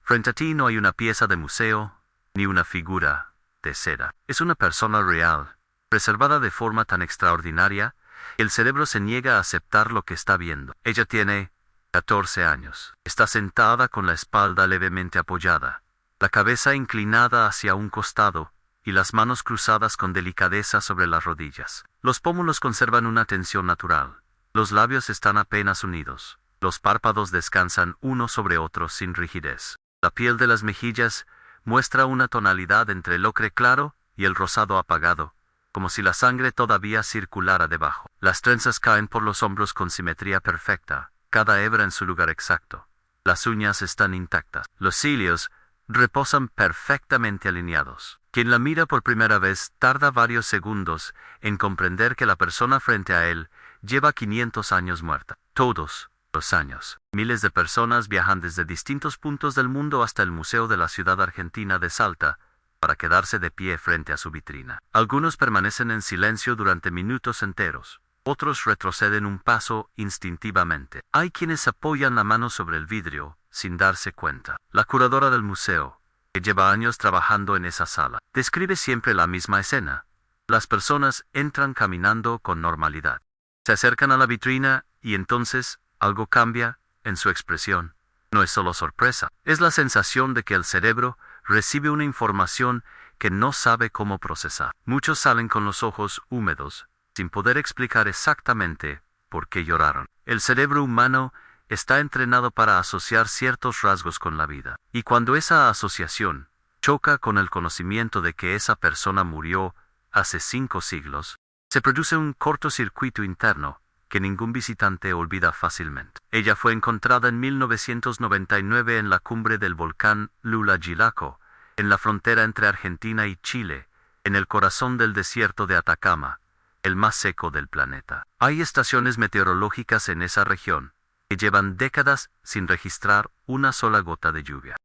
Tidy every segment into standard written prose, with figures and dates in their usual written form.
Frente a ti no hay una pieza de museo, ni una figura de cera. Es una persona real, preservada de forma tan extraordinaria, que el cerebro se niega a aceptar lo que está viendo. Ella tiene 14 años. Está sentada con la espalda levemente apoyada, la cabeza inclinada hacia un costado y las manos cruzadas con delicadeza sobre las rodillas. Los pómulos conservan una tensión natural. Los labios están apenas unidos. Los párpados descansan uno sobre otro sin rigidez. La piel de las mejillas muestra una tonalidad entre el ocre claro y el rosado apagado, como si la sangre todavía circulara debajo. Las trenzas caen por los hombros con simetría perfecta, cada hebra en su lugar exacto. Las uñas están intactas. Los cilios reposan perfectamente alineados. Quien la mira por primera vez tarda varios segundos en comprender que la persona frente a él lleva 500 años muerta. Todos los años. Miles de personas viajan desde distintos puntos del mundo hasta el Museo de la Ciudad Argentina de Salta para quedarse de pie frente a su vitrina. Algunos permanecen en silencio durante minutos enteros. Otros retroceden un paso instintivamente. Hay quienes apoyan la mano sobre el vidrio sin darse cuenta. La curadora del museo, que lleva años trabajando en esa sala, describe siempre la misma escena. Las personas entran caminando con normalidad. Se acercan a la vitrina y entonces algo cambia en su expresión. No es solo sorpresa, es la sensación de que el cerebro recibe una información que no sabe cómo procesar. Muchos salen con los ojos húmedos, sin poder explicar exactamente por qué lloraron. El cerebro humano está entrenado para asociar ciertos rasgos con la vida, y cuando esa asociación choca con el conocimiento de que esa persona murió hace 5 siglos, se produce un cortocircuito interno que ningún visitante olvida fácilmente. Ella fue encontrada en 1999 en la cumbre del volcán Lula-Gilaco, en la frontera entre Argentina y Chile, en el corazón del desierto de Atacama, el más seco del planeta. Hay estaciones meteorológicas en esa región que llevan décadas sin registrar una sola gota de lluvia.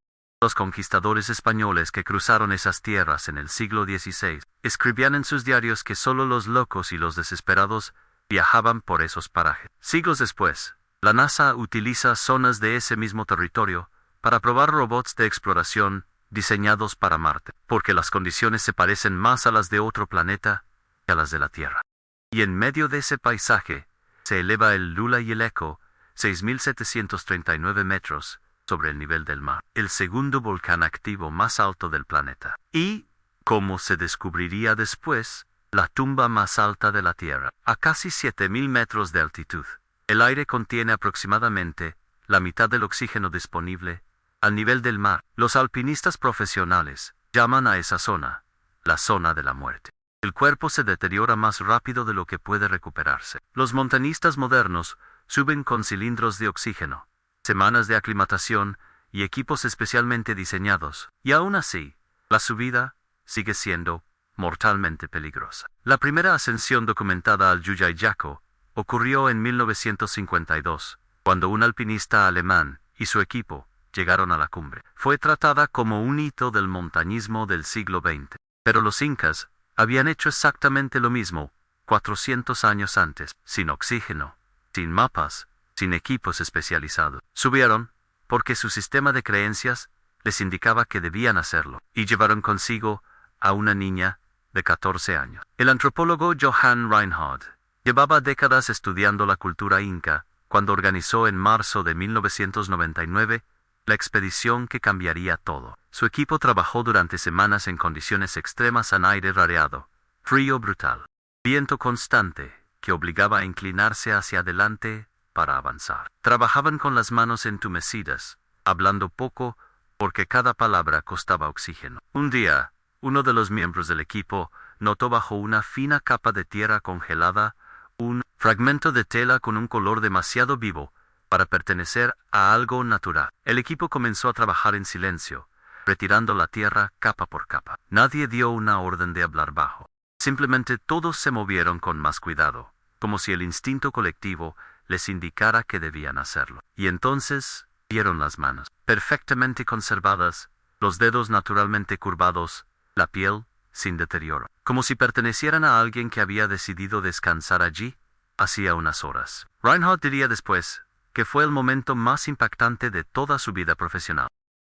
Los conquistadores españoles que cruzaron esas tierras en el siglo XVI escribían en sus diarios que solo los locos y los desesperados viajaban por esos parajes. Siglos después, la NASA utiliza zonas de ese mismo territorio para probar robots de exploración diseñados para Marte, porque las condiciones se parecen más a las de otro planeta que a las de la Tierra. Y en medio de ese paisaje se eleva el Lula-Gilaco, 6.739 metros sobre el nivel del mar, el segundo volcán activo más alto del planeta. Y, como se descubriría después, la tumba más alta de la Tierra, a casi 7.000 metros de altitud. El aire contiene aproximadamente la mitad del oxígeno disponible al nivel del mar. Los alpinistas profesionales llaman a esa zona la zona de la muerte. El cuerpo se deteriora más rápido de lo que puede recuperarse. Los montañistas modernos suben con cilindros de oxígeno, semanas de aclimatación y equipos especialmente diseñados, y aún así, la subida sigue siendo mortalmente peligrosa. La primera ascensión documentada al Lula-Gilaco ocurrió en 1952, cuando un alpinista alemán y su equipo llegaron a la cumbre. Fue tratada como un hito del montañismo del siglo XX. Pero los incas habían hecho exactamente lo mismo 400 años antes, sin oxígeno, sin mapas, sin equipos especializados. Subieron porque su sistema de creencias les indicaba que debían hacerlo, y llevaron consigo a una niña de 14 años. El antropólogo Johann Reinhardt llevaba décadas estudiando la cultura inca cuando organizó en marzo de 1999 la expedición que cambiaría todo. Su equipo trabajó durante semanas en condiciones extremas en aire rareado, frío brutal, viento constante que obligaba a inclinarse hacia adelante para avanzar. Trabajaban con las manos entumecidas, hablando poco porque cada palabra costaba oxígeno. Un día, uno de los miembros del equipo notó bajo una fina capa de tierra congelada un fragmento de tela con un color demasiado vivo para pertenecer a algo natural. El equipo comenzó a trabajar en silencio, retirando la tierra capa por capa. Nadie dio una orden de hablar bajo. Simplemente todos se movieron con más cuidado, como si el instinto colectivo les indicara que debían hacerlo. Y entonces vieron las manos, perfectamente conservadas, los dedos naturalmente curvados, la piel sin deterioro, como si pertenecieran a alguien que había decidido descansar allí hacía unas horas. Reinhardt diría después que fue el momento más impactante de toda su vida profesional.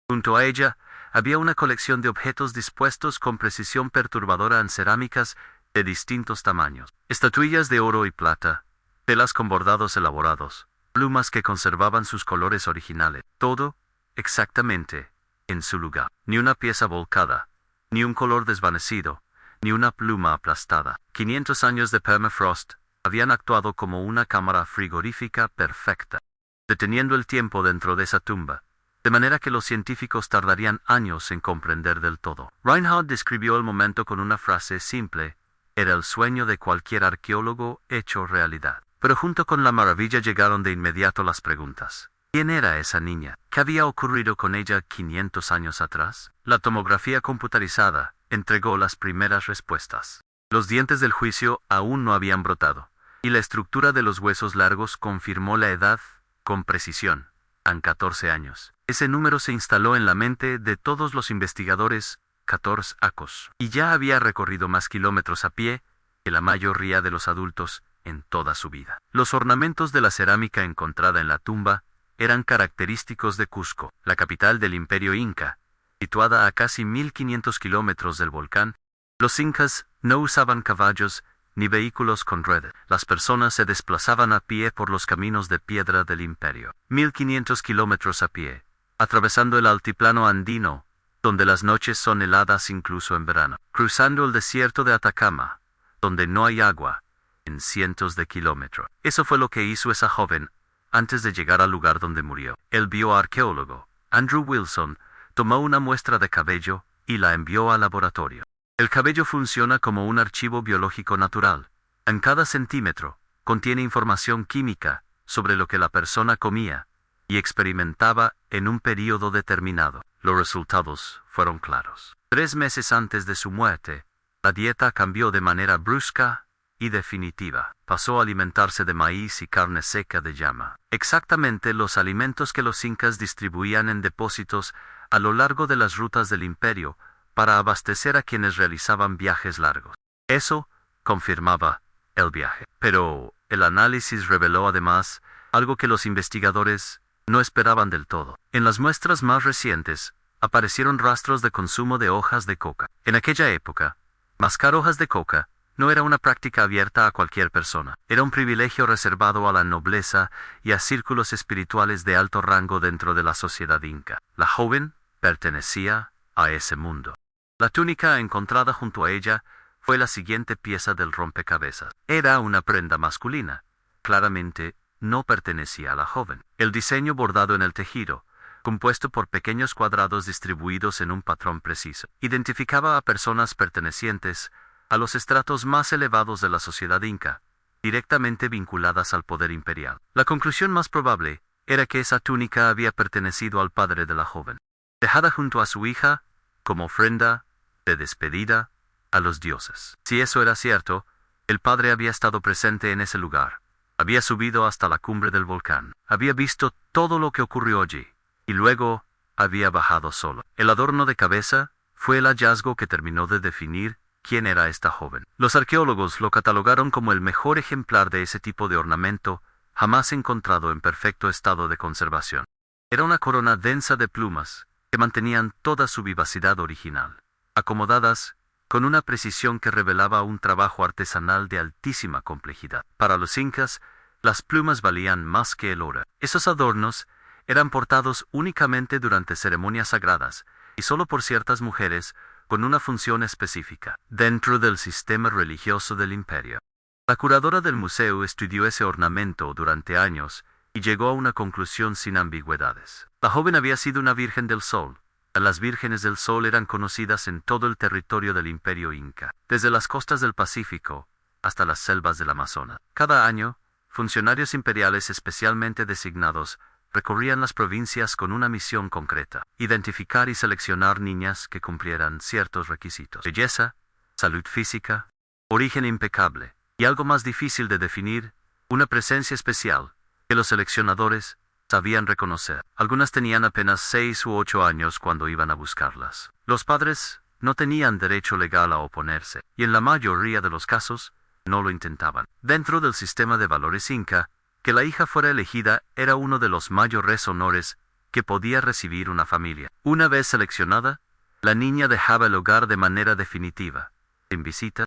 Junto a ella, había una colección de objetos dispuestos con precisión perturbadora en cerámicas de distintos tamaños. Estatuillas de oro y plata, telas con bordados elaborados, plumas que conservaban sus colores originales. Todo, exactamente, en su lugar. Ni una pieza volcada, ni un color desvanecido, ni una pluma aplastada. 500 años de permafrost habían actuado como una cámara frigorífica perfecta, deteniendo el tiempo dentro de esa tumba, de manera que los científicos tardarían años en comprender del todo. Reinhardt describió el momento con una frase simple: era el sueño de cualquier arqueólogo hecho realidad. Pero junto con la maravilla llegaron de inmediato las preguntas. ¿Quién era esa niña? ¿Qué había ocurrido con ella 500 años atrás? La tomografía computarizada entregó las primeras respuestas. Los dientes del juicio aún no habían brotado, y la estructura de los huesos largos confirmó la edad con precisión. En 14 años. Ese número se instaló en la mente de todos los investigadores, 14 años, y ya había recorrido más kilómetros a pie que la mayoría de los adultos en toda su vida. Los ornamentos de la cerámica encontrada en la tumba eran característicos de Cusco, la capital del Imperio Inca, situada a casi 1500 kilómetros del volcán. Los incas no usaban caballos ni vehículos con ruedas. Las personas se desplazaban a pie por los caminos de piedra del imperio. 1500 kilómetros a pie, atravesando el altiplano andino, donde las noches son heladas incluso en verano. Cruzando el desierto de Atacama, donde no hay agua, en cientos de kilómetros. Eso fue lo que hizo esa joven antes de llegar al lugar donde murió. El bioarqueólogo, Andrew Wilson, tomó una muestra de cabello y la envió al laboratorio. El cabello funciona como un archivo biológico natural. En cada centímetro, contiene información química sobre lo que la persona comía y experimentaba en un período determinado. Los resultados fueron claros. 3 meses antes de su muerte, la dieta cambió de manera brusca y definitiva. Pasó a alimentarse de maíz y carne seca de llama. Exactamente los alimentos que los incas distribuían en depósitos a lo largo de las rutas del imperio para abastecer a quienes realizaban viajes largos. Eso confirmaba el viaje. Pero el análisis reveló además algo que los investigadores no esperaban del todo. En las muestras más recientes, aparecieron rastros de consumo de hojas de coca. En aquella época, mascar hojas de coca no era una práctica abierta a cualquier persona. Era un privilegio reservado a la nobleza y a círculos espirituales de alto rango dentro de la sociedad inca. La joven pertenecía a ese mundo. La túnica encontrada junto a ella fue la siguiente pieza del rompecabezas. Era una prenda masculina. Claramente, no pertenecía a la joven. El diseño bordado en el tejido, compuesto por pequeños cuadrados distribuidos en un patrón preciso, identificaba a personas pertenecientes a los estratos más elevados de la sociedad inca, directamente vinculadas al poder imperial. La conclusión más probable era que esa túnica había pertenecido al padre de la joven, dejada junto a su hija como ofrenda de despedida a los dioses. Si eso era cierto, el padre había estado presente en ese lugar. Había subido hasta la cumbre del volcán. Había visto todo lo que ocurrió allí, y luego había bajado solo. El adorno de cabeza fue el hallazgo que terminó de definir quién era esta joven. Los arqueólogos lo catalogaron como el mejor ejemplar de ese tipo de ornamento jamás encontrado en perfecto estado de conservación. Era una corona densa de plumas que mantenían toda su vivacidad original, acomodadas con una precisión que revelaba un trabajo artesanal de altísima complejidad. Para los incas, las plumas valían más que el oro. Esos adornos eran portados únicamente durante ceremonias sagradas y solo por ciertas mujeres con una función específica dentro del sistema religioso del imperio. La curadora del museo estudió ese ornamento durante años y llegó a una conclusión sin ambigüedades. La joven había sido una virgen del sol. Las vírgenes del sol eran conocidas en todo el territorio del imperio inca, desde las costas del Pacífico hasta las selvas del Amazonas. Cada año, funcionarios imperiales especialmente designados recorrían las provincias con una misión concreta: identificar y seleccionar niñas que cumplieran ciertos requisitos: belleza, salud física, origen impecable, y algo más difícil de definir, una presencia especial que los seleccionadores sabían reconocer. Algunas tenían apenas 6 u 8 años cuando iban a buscarlas. Los padres no tenían derecho legal a oponerse, y en la mayoría de los casos, no lo intentaban. Dentro del sistema de valores inca, que la hija fuera elegida era uno de los mayores honores que podía recibir una familia. Una vez seleccionada, la niña dejaba el hogar de manera definitiva, sin visita,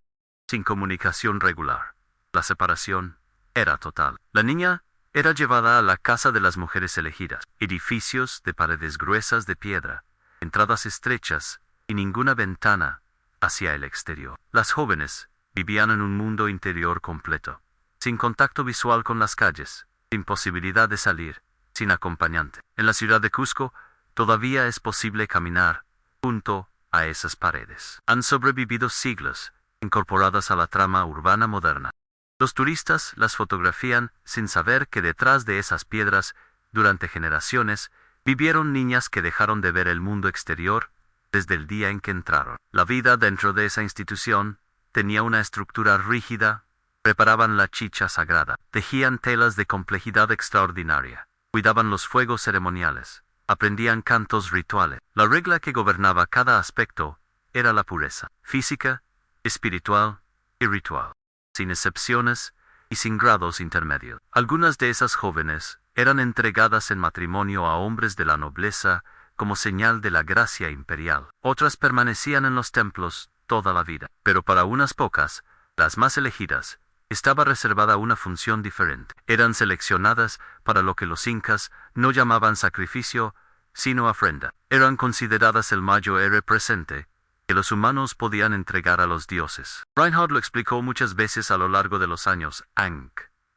sin comunicación regular. La separación era total. La niña era llevada a la casa de las mujeres elegidas, edificios de paredes gruesas de piedra, entradas estrechas y ninguna ventana hacia el exterior. Las jóvenes vivían en un mundo interior completo, sin contacto visual con las calles, sin posibilidad de salir, sin acompañante. En la ciudad de Cusco todavía es posible caminar junto a esas paredes. Han sobrevivido siglos, incorporadas a la trama urbana moderna. Los turistas las fotografían sin saber que detrás de esas piedras, durante generaciones, vivieron niñas que dejaron de ver el mundo exterior desde el día en que entraron. La vida dentro de esa institución tenía una estructura rígida. Preparaban la chicha sagrada, tejían telas de complejidad extraordinaria, cuidaban los fuegos ceremoniales, aprendían cantos rituales. La regla que gobernaba cada aspecto era la pureza, física, espiritual y ritual, sin excepciones y sin grados intermedios. Algunas de esas jóvenes eran entregadas en matrimonio a hombres de la nobleza como señal de la gracia imperial. Otras permanecían en los templos toda la vida, pero para unas pocas, las más elegidas, estaba reservada una función diferente. Eran seleccionadas para lo que los incas no llamaban sacrificio, sino ofrenda. Eran consideradas el mayor presente que los humanos podían entregar a los dioses. Reinhardt lo explicó muchas veces a lo largo de los años.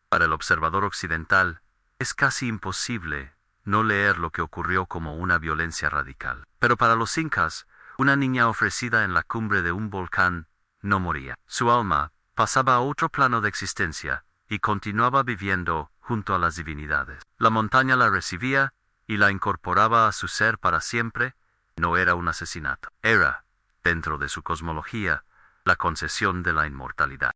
Para el observador occidental, es casi imposible no leer lo que ocurrió como una violencia radical. Pero para los incas, una niña ofrecida en la cumbre de un volcán no moría. Su alma pasaba a otro plano de existencia y continuaba viviendo junto a las divinidades. La montaña la recibía y la incorporaba a su ser para siempre. No era un asesinato. Era, dentro de su cosmología, la concesión de la inmortalidad.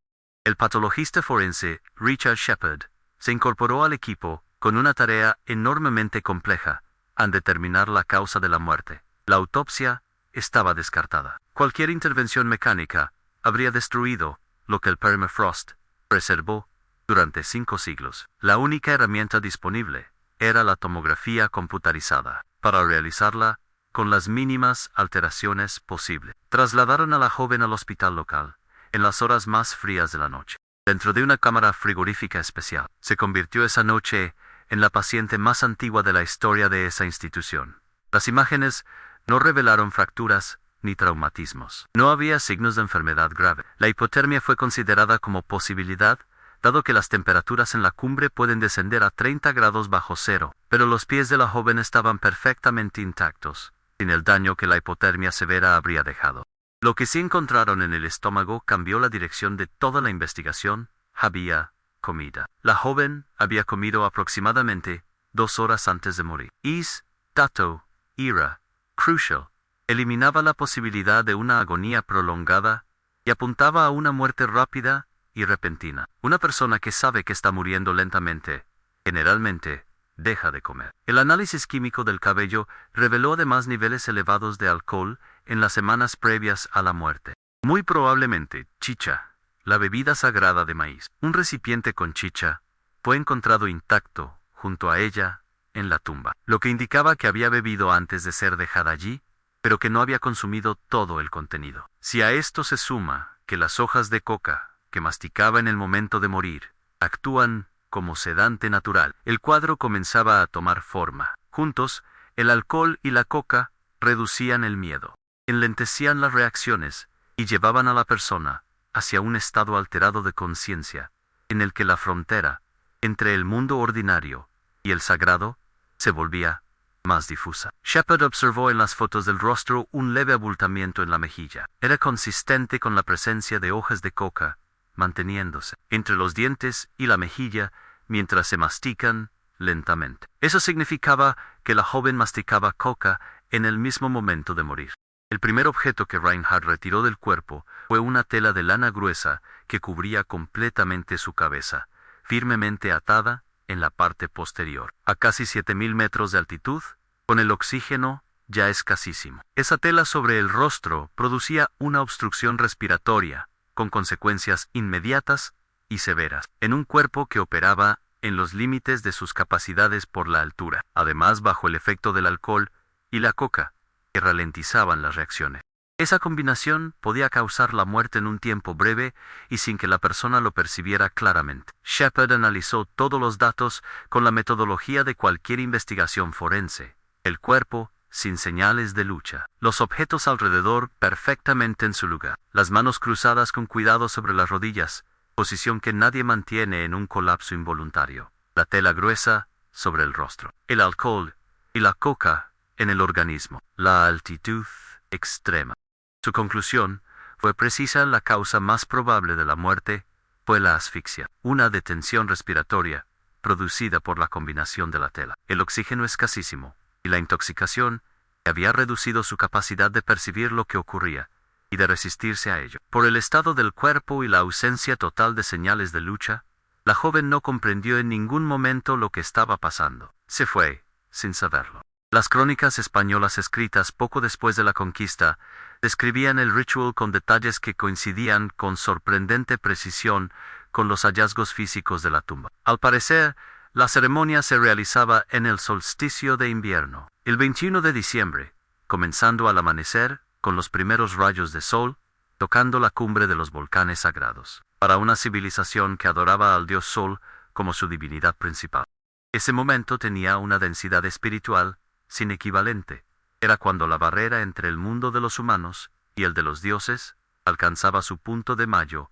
El patologista forense Richard Shepard se incorporó al equipo con una tarea enormemente compleja al determinar la causa de la muerte. La autopsia estaba descartada. Cualquier intervención mecánica habría destruido lo que el permafrost preservó durante 5 siglos. La única herramienta disponible era la tomografía computarizada. Para realizarla, con las mínimas alteraciones posibles, trasladaron a la joven al hospital local, en las horas más frías de la noche. Dentro de una cámara frigorífica especial, se convirtió esa noche en la paciente más antigua de la historia de esa institución. Las imágenes no revelaron fracturas ni traumatismos. No había signos de enfermedad grave. La hipotermia fue considerada como posibilidad, dado que las temperaturas en la cumbre pueden descender a 30 grados bajo cero, pero los pies de la joven estaban perfectamente intactos, sin el daño que la hipotermia severa habría dejado. Lo que sí encontraron en el estómago cambió la dirección de toda la investigación. Había comida. La joven había comido aproximadamente 2 horas antes de morir. Dato era crucial. Eliminaba la posibilidad de una agonía prolongada y apuntaba a una muerte rápida y repentina. Una persona que sabe que está muriendo lentamente, generalmente, deja de comer. El análisis químico del cabello reveló además niveles elevados de alcohol en las semanas previas a la muerte. Muy probablemente, chicha, la bebida sagrada de maíz. Un recipiente con chicha fue encontrado intacto junto a ella en la tumba, lo que indicaba que había bebido antes de ser dejada allí, pero que no había consumido todo el contenido. Si a esto se suma que las hojas de coca que masticaba en el momento de morir actúan como sedante natural, el cuadro comenzaba a tomar forma. Juntos, el alcohol y la coca reducían el miedo, enlentecían las reacciones y llevaban a la persona hacia un estado alterado de conciencia, en el que la frontera entre el mundo ordinario y el sagrado se volvía más difusa. Shepard observó en las fotos del rostro un leve abultamiento en la mejilla. Era consistente con la presencia de hojas de coca manteniéndose entre los dientes y la mejilla mientras se mastican lentamente. Eso significaba que la joven masticaba coca en el mismo momento de morir. El primer objeto que Reinhardt retiró del cuerpo fue una tela de lana gruesa que cubría completamente su cabeza, firmemente atada en la parte posterior, a casi 7.000 metros de altitud, con el oxígeno ya escasísimo. Esa tela sobre el rostro producía una obstrucción respiratoria, con consecuencias inmediatas y severas, en un cuerpo que operaba en los límites de sus capacidades por la altura, además bajo el efecto del alcohol y la coca, que ralentizaban las reacciones. Esa combinación podía causar la muerte en un tiempo breve y sin que la persona lo percibiera claramente. Shepard analizó todos los datos con la metodología de cualquier investigación forense. El cuerpo, sin señales de lucha. Los objetos alrededor perfectamente en su lugar. Las manos cruzadas con cuidado sobre las rodillas, posición que nadie mantiene en un colapso involuntario. La tela gruesa sobre el rostro. El alcohol y la coca en el organismo. La altitud extrema. Su conclusión fue precisa. La causa más probable de la muerte fue la asfixia, una detención respiratoria producida por la combinación de la tela. El oxígeno escasísimo y la intoxicación había reducido su capacidad de percibir lo que ocurría y de resistirse a ello. Por el estado del cuerpo y la ausencia total de señales de lucha, la joven no comprendió en ningún momento lo que estaba pasando. Se fue, sin saberlo. Las crónicas españolas escritas poco después de la conquista describían el ritual con detalles que coincidían con sorprendente precisión con los hallazgos físicos de la tumba. Al parecer, la ceremonia se realizaba en el solsticio de invierno, el 21 de diciembre, comenzando al amanecer, con los primeros rayos de sol, tocando la cumbre de los volcanes sagrados, para una civilización que adoraba al dios Sol como su divinidad principal. Ese momento tenía una densidad espiritual sin equivalente. Era cuando la barrera entre el mundo de los humanos y el de los dioses alcanzaba su punto de mayor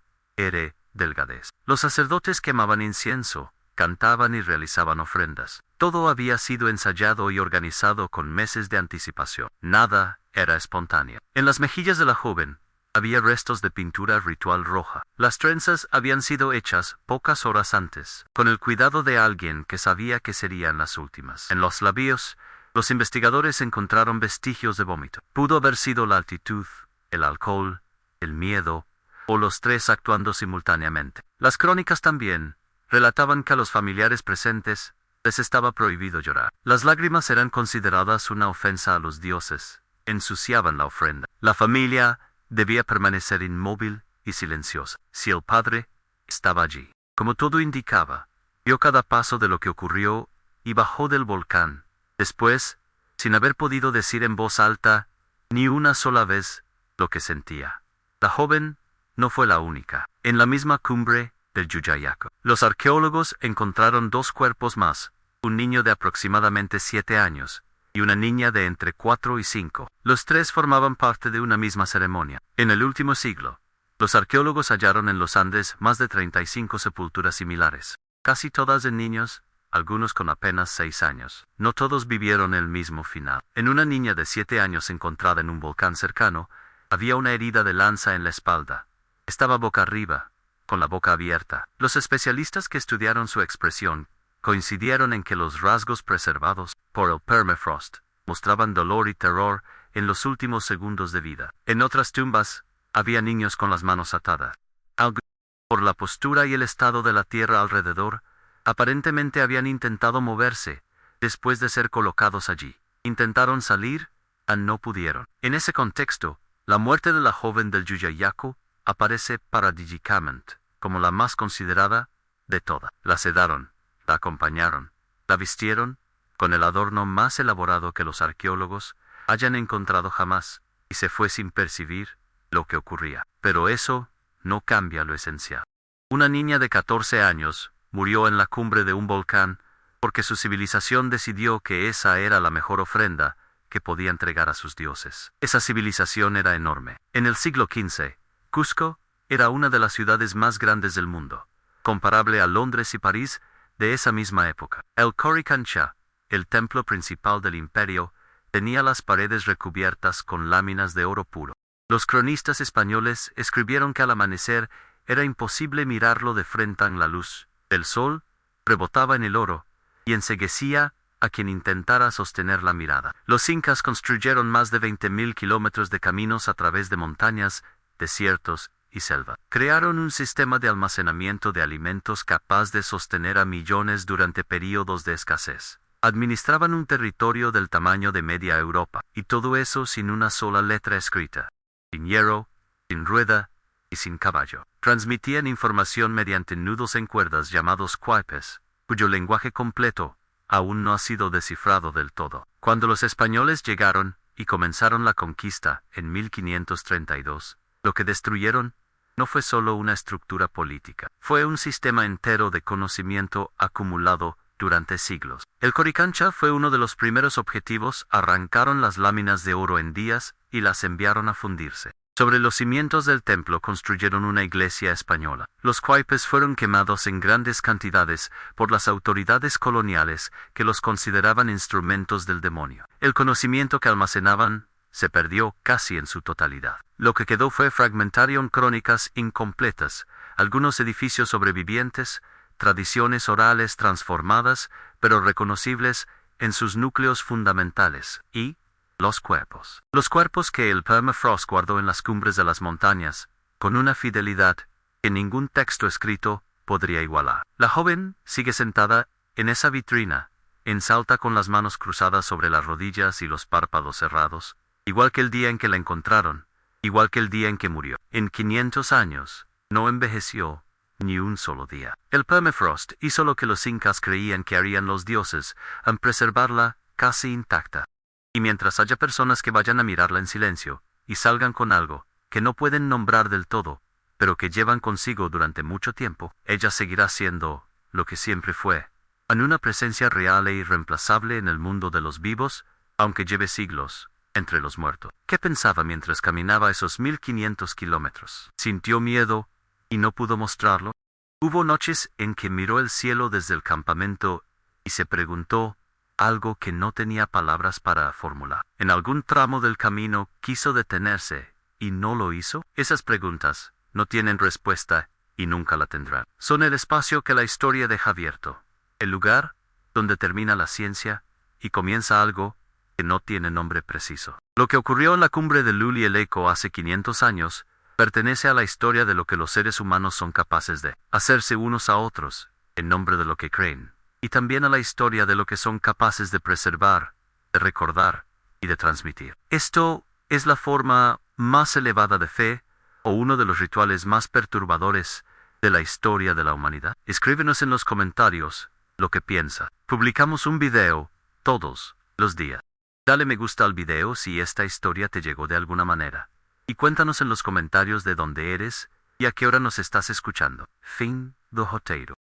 delgadez. Los sacerdotes quemaban incienso, cantaban y realizaban ofrendas. Todo había sido ensayado y organizado con meses de anticipación. Nada era espontáneo. En las mejillas de la joven había restos de pintura ritual roja. Las trenzas habían sido hechas pocas horas antes, con el cuidado de alguien que sabía que serían las últimas. En los labios, los investigadores encontraron vestigios de vómito. Pudo haber sido la altitud, el alcohol, el miedo, o los tres actuando simultáneamente. Las crónicas también relataban que a los familiares presentes les estaba prohibido llorar. Las lágrimas eran consideradas una ofensa a los dioses, ensuciaban la ofrenda. La familia debía permanecer inmóvil y silenciosa. Si el padre estaba allí, como todo indicaba, vio cada paso de lo que ocurrió y bajó del volcán. Después, sin haber podido decir en voz alta ni una sola vez lo que sentía. La joven no fue la única. En la misma cumbre del Yuyayaco, los arqueólogos encontraron dos cuerpos más, un niño de aproximadamente 7 años y una niña de entre 4 y 5. Los tres formaban parte de una misma ceremonia. En el último siglo, los arqueólogos hallaron en los Andes más de 35 sepulturas similares, casi todas de niños, algunos con apenas 6 años. No todos vivieron el mismo final. En una niña de 7 años encontrada en un volcán cercano, había una herida de lanza en la espalda. Estaba boca arriba, con la boca abierta. Los especialistas que estudiaron su expresión coincidieron en que los rasgos preservados por el permafrost mostraban dolor y terror en los últimos segundos de vida. En otras tumbas, había niños con las manos atadas. Algunos, por la postura y el estado de la tierra alrededor, aparentemente habían intentado moverse después de ser colocados allí. Intentaron salir, y no pudieron. En ese contexto, la muerte de la joven del Yuyayaco aparece paradójicamente como la más considerada de todas. La sedaron, la acompañaron, la vistieron con el adorno más elaborado que los arqueólogos hayan encontrado jamás, y se fue sin percibir lo que ocurría. Pero eso no cambia lo esencial. Una niña de 14 años murió en la cumbre de un volcán porque su civilización decidió que esa era la mejor ofrenda que podía entregar a sus dioses. Esa civilización era enorme. En el siglo XV, Cusco era una de las ciudades más grandes del mundo, comparable a Londres y París de esa misma época. El Coricancha, el templo principal del imperio, tenía las paredes recubiertas con láminas de oro puro. Los cronistas españoles escribieron que al amanecer era imposible mirarlo de frente en la luz. El sol rebotaba en el oro y enceguecía a quien intentara sostener la mirada. Los incas construyeron más de 20.000 kilómetros de caminos a través de montañas, desiertos y selva. Crearon un sistema de almacenamiento de alimentos capaz de sostener a millones durante períodos de escasez. Administraban un territorio del tamaño de media Europa, y todo eso sin una sola letra escrita, sin hierro, sin rueda y sin caballo. Transmitían información mediante nudos en cuerdas llamados quaipes, cuyo lenguaje completo aún no ha sido descifrado del todo. Cuando los españoles llegaron y comenzaron la conquista en 1532, lo que destruyeron no fue solo una estructura política, fue un sistema entero de conocimiento acumulado durante siglos. El Coricancha fue uno de los primeros objetivos. Arrancaron las láminas de oro en días y las enviaron a fundirse. Sobre los cimientos del templo construyeron una iglesia española. Los cuaipes fueron quemados en grandes cantidades por las autoridades coloniales que los consideraban instrumentos del demonio. El conocimiento que almacenaban se perdió casi en su totalidad. Lo que quedó fue fragmentario en crónicas incompletas, algunos edificios sobrevivientes, tradiciones orales transformadas, pero reconocibles en sus núcleos fundamentales, y los cuerpos. Los cuerpos que el permafrost guardó en las cumbres de las montañas, con una fidelidad que ningún texto escrito podría igualar. La joven sigue sentada en esa vitrina, ensalta con las manos cruzadas sobre las rodillas y los párpados cerrados, igual que el día en que la encontraron, igual que el día en que murió. En 500 años, no envejeció ni un solo día. El permafrost hizo lo que los incas creían que harían los dioses, en preservarla casi intacta. Y mientras haya personas que vayan a mirarla en silencio, y salgan con algo que no pueden nombrar del todo, pero que llevan consigo durante mucho tiempo, ella seguirá siendo lo que siempre fue, en una presencia real e irreemplazable en el mundo de los vivos, aunque lleve siglos entre los muertos. ¿Qué pensaba mientras caminaba esos 1500 kilómetros? ¿Sintió miedo y no pudo mostrarlo? Hubo noches en que miró el cielo desde el campamento y se preguntó algo que no tenía palabras para formular. En algún tramo del camino quiso detenerse y no lo hizo. Esas preguntas no tienen respuesta y nunca la tendrán. Son el espacio que la historia deja abierto, el lugar donde termina la ciencia y comienza algo que no tiene nombre preciso. Lo que ocurrió en la cumbre de Luli el Eco hace 500 años pertenece a la historia de lo que los seres humanos son capaces de hacerse unos a otros en nombre de lo que creen, y también a la historia de lo que son capaces de preservar, de recordar y de transmitir. Esto es la forma más elevada de fe o uno de los rituales más perturbadores de la historia de la humanidad. Escríbenos en los comentarios lo que piensa. Publicamos un video todos los días. Dale me gusta al video si esta historia te llegó de alguna manera. Y cuéntanos en los comentarios de dónde eres y a qué hora nos estás escuchando. Fin do roteiro.